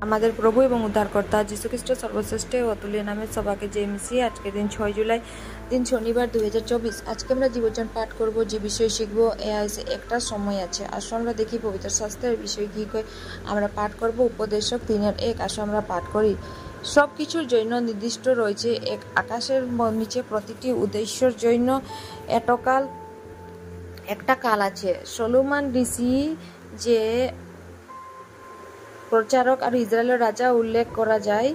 আমাদের প্রভু এবং উদ্ধারকর্তা যীশুখ্রিস্ট সর্বশ্রেষ্ঠ ও অতুল্য নামে সবাইকে জয় মিশিয়ে আজকের দিন 6 জুলাই দিন শনিবার 2024। আজকে আমরা জীবনচন পাঠ করব, যে বিষয় শিখব একটা সময় আছে। আসো আমরা দেখি পবিত্র শাস্ত্রের বিষয় কি কয়। আমরা পাঠ করব উপদেশক 3:1। আসো আমরা পাঠ করি। সব কিছুর জন্য নির্দিষ্ট রয়েছে এক আকাশের নিচে প্রতিটি উদ্দেশ্যের জন্য একটা কাল আছে। সলোমন ঋষি যে প্রচারক আর ইসরায়েলের রাজা উল্লেখ করা যায়,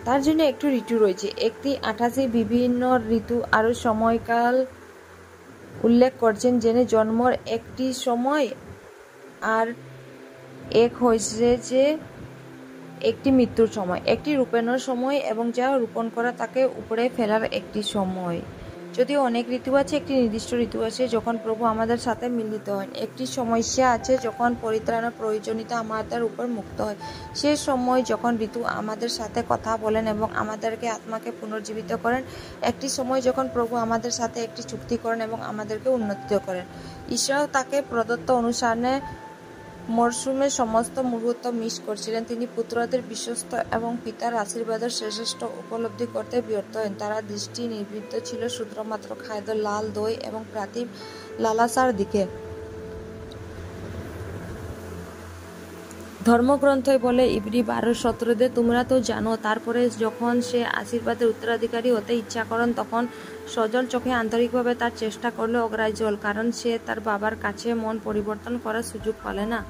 তার জন্য একটু ঋতু রয়েছে। একটি 28 বিভিন্ন ঋতু আর সময়কাল উল্লেখ করছেন, যেনে জন্মর একটি সময় আর এক হয়েছে যে একটি মৃত্যুর সময়, একটি রোপণের সময় এবং যা রোপণ করা তাকে উপরে ফেলার একটি সময়। যদিও অনেক ঋতু আছে, একটি নির্দিষ্ট ঋতু আছে যখন প্রভু আমাদের সাথে মিলিত হন। একটি সমস্যা আছে যখন পরিত্রাণের প্রয়োজনীয়তা আমাদের উপর মুক্ত হয়। সে সময় যখন ঋতু আমাদের সাথে কথা বলেন এবং আমাদেরকে আত্মাকে পুনর্জীবিত করেন। একটি সময় যখন প্রভু আমাদের সাথে একটি চুক্তি করেন এবং আমাদেরকে উন্নতি করেন। ঈশ্বর তাকে প্রদত্ত অনুসারে মরশুমে সমস্ত মুহূর্ত মিস করছিলেন। তিনি পুত্রদের বিশ্বস্ত এবং পিতার আশীর্বাদের শ্রেষ্ঠ উপলব্ধি করতে ব্যর্থ হন। তারা দৃষ্টি নিবৃত্ত ছিল শুধুমাত্র খাদ্য, লাল দই এবং প্রাতিভ লালাসার দিকে। ধর্মগ্রন্থই বলে ইব্রি 12:17, তোমরা তো জানো, তারপরে যখন সে আশীর্বাদের উত্তরাধিকারী হতে ইচ্ছা করেন তখন সজল চোখে আন্তরিকভাবে তার চেষ্টা করলে অগ্রাহ্য হল, কারণ সে তার বাবার কাছে মন পরিবর্তন করার সুযোগ পালে না।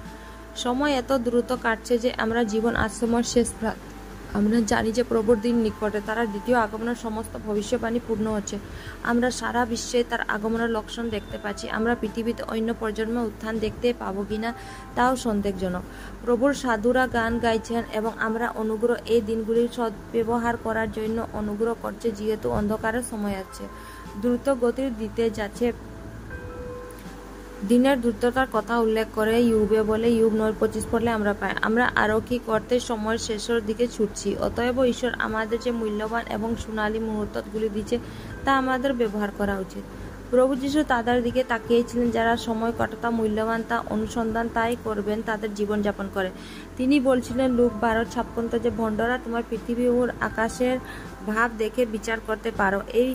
সময় এত দ্রুত কাটছে যে আমরা জীবন আশ্রমের শেষ প্রাত। আমরা জানি যে প্রভুর দিন নিকটে, তার দ্বিতীয় আগমনের সমস্ত ভবিষ্যবাণী পূর্ণ হচ্ছে। আমরা সারা বিশ্বে তার আগমনের লক্ষণ দেখতে পাচ্ছি। আমরা পৃথিবীতে অন্য প্রজন্মে উত্থান দেখতে পাবো কিনা তাও সন্দেহজনক। প্রভুর সাধুরা গান গাইছেন এবং আমরা অনুগ্রহ এই দিনগুলির সদ্ব্যবহার করার জন্য অনুগ্রহ করছে, যেহেতু অন্ধকারের সময় আছে, দ্রুত গতির দিতে যাচ্ছে। দিনের দ্রুততার কথা উল্লেখ করে ইউবে বলে, ইউব 9:25 পড়লে আমরা পাই, আমরা আরও কি করতে সময়ের শেষের দিকে ছুটছি। অতএব ঈশ্বর আমাদের যে মূল্যবান এবং সোনালী মুহূর্তগুলি দিচ্ছে তা আমাদের ব্যবহার করা উচিত। প্রভু যীশু তাদের দিকে তাকিয়েছিলেন, যারা সময় কতটা মূল্যবান তা অনুসন্ধান তাই করবেন তাদের জীবনযাপন করে। তিনি বলছিলেন লুক 12:56, যে ভণ্ডরা তোমার পৃথিবী ও আকাশের ভাব দেখে বিচার করতে পারো, এই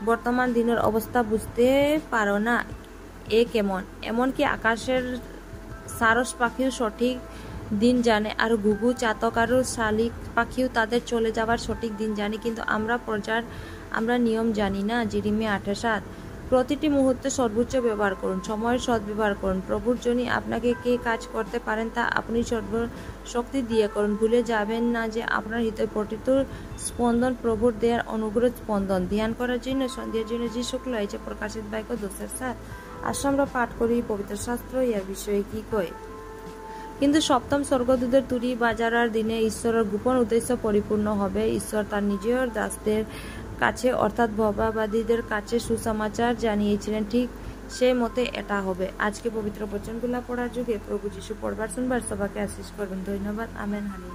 বর্তমান দিনের অবস্থা বুঝতে পারো না এ কেমন। এমনকি আকাশের সারস পাখিও সঠিক দিন জানে, আর ঘুঘু, চাতক আর শালিক পাখিও তাদের চলে যাবার সঠিক দিন জানে, কিন্তু আমরা নিয়ম জানি না। যেরেমিয়া 8:7। প্রতিটি মুহূর্তে সর্বোচ্চ ব্যবহার করুন, সময়ের সদ্ব্যবহার করুন। প্রভুর জন্য আপনাকে কে কাজ করতে পারেন তা আপনি সর্বশক্তি দিয়ে করুন। ভুলে যাবেন না যে আপনার হৃদয় প্রতিটি স্পন্দন প্রভুর দেয়ার অনুগ্রহ স্পন্দন। ধ্যান করার জন্য সন্ধ্যার জন্য যে শুক্ল হয়েছে প্রকাশিত বাক্য 10:7। আসলে আমরা পাঠ করি পবিত্র শাস্ত্র এর বিষয়ে কি কয়। কিন্তু সপ্তম স্বর্গদূতের তুরি বাজারার দিনে ঈশ্বরের গোপন উদ্দেশ্য পরিপূর্ণ হবে। ঈশ্বর তার নিজের দাসদের কাছে অর্থাৎ ভবাবাদীদের কাছে সুসমাচার জানিয়েছিলেন, ঠিক সেই মতে এটা হবে। আজকে পবিত্র বচনগুলা পড়ার যুগে প্রভু যীশু পড়বার শুনবার সবাইকে আশীষ করবেন। ধন্যবাদ। আমেন। হানি।